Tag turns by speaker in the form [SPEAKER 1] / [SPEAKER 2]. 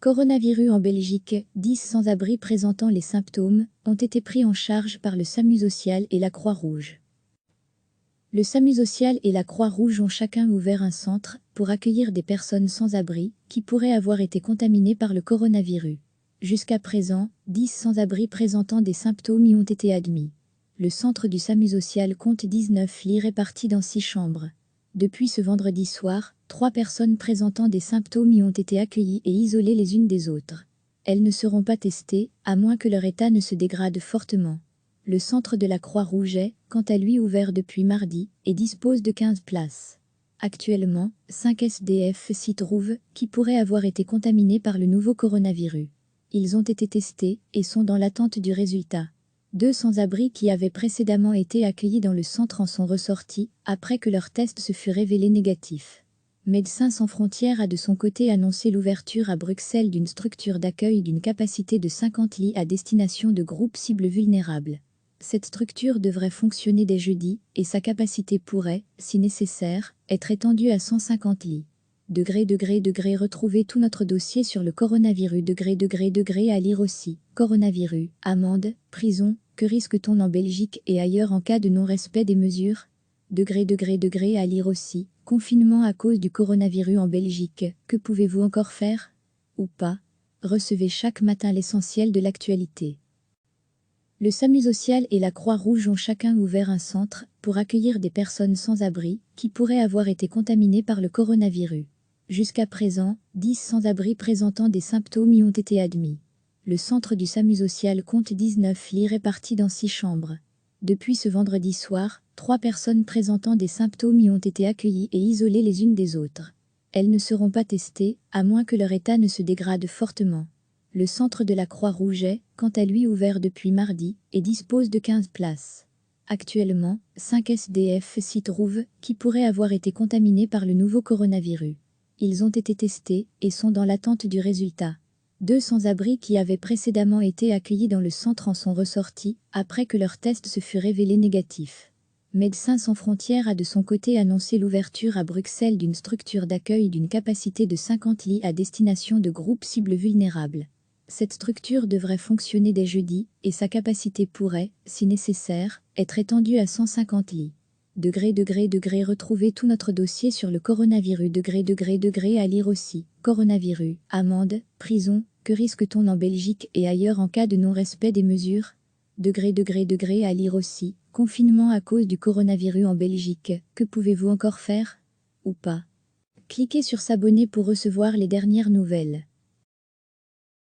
[SPEAKER 1] Coronavirus en Belgique, 10 sans-abri présentant les symptômes ont été pris en charge par le SAMU social et la Croix-Rouge. Le SAMU social et la Croix-Rouge ont chacun ouvert un centre pour accueillir des personnes sans abri qui pourraient avoir été contaminées par le coronavirus. Jusqu'à présent, 10 sans-abri présentant des symptômes y ont été admis. Le centre du SAMU social compte 19 lits répartis dans 6 chambres. Depuis ce vendredi soir, 3 personnes présentant des symptômes y ont été accueillies et isolées les unes des autres. Elles ne seront pas testées, à moins que leur état ne se dégrade fortement. Le centre de la Croix-Rouge est, quant à lui, ouvert depuis mardi et dispose de 15 places. Actuellement, 5 SDF s'y trouvent qui pourraient avoir été contaminés par le nouveau coronavirus. Ils ont été testés et sont dans l'attente du résultat. 2 sans-abri qui avaient précédemment été accueillis dans le centre en sont ressortis après que leur test se fut révélé négatif. Médecins sans frontières a de son côté annoncé l'ouverture à Bruxelles d'une structure d'accueil d'une capacité de 50 lits à destination de groupes cibles vulnérables. Cette structure devrait fonctionner dès jeudi et sa capacité pourrait, si nécessaire, être étendue à 150 lits. Retrouvez tout notre dossier sur le coronavirus. À lire aussi. Coronavirus, amende, prison, que risque-t-on en Belgique et ailleurs en cas de non-respect des mesures? À lire aussi. Confinement à cause du coronavirus en Belgique, que pouvez-vous encore faire? Ou pas? Recevez chaque matin l'essentiel de l'actualité. Le SAMU social et la Croix-Rouge ont chacun ouvert un centre pour accueillir des personnes sans abri qui pourraient avoir été contaminées par le coronavirus. Jusqu'à présent, 10 sans-abri présentant des symptômes y ont été admis. Le centre du SAMU social compte 19 lits répartis dans 6 chambres. Depuis ce vendredi soir, 3 personnes présentant des symptômes y ont été accueillies et isolées les unes des autres. Elles ne seront pas testées, à moins que leur état ne se dégrade fortement. Le centre de la Croix-Rouge est, quant à lui, ouvert depuis mardi et dispose de 15 places. Actuellement, 5 SDF s'y trouvent qui pourraient avoir été contaminés par le nouveau coronavirus. Ils ont été testés et sont dans l'attente du résultat. 2 sans-abri qui avaient précédemment été accueillis dans le centre en sont ressortis après que leur test se fut révélé négatif. Médecins sans frontières a de son côté annoncé l'ouverture à Bruxelles d'une structure d'accueil d'une capacité de 50 lits à destination de groupes cibles vulnérables. Cette structure devrait fonctionner dès jeudi et sa capacité pourrait, si nécessaire, être étendue à 150 lits. Retrouvez tout notre dossier sur le coronavirus. À lire aussi. Coronavirus, amende, prison, que risque-t-on en Belgique et ailleurs en cas de non-respect des mesures? À lire aussi. Confinement à cause du coronavirus en Belgique, que pouvez-vous encore faire? Ou pas? Cliquez sur s'abonner pour recevoir les dernières nouvelles.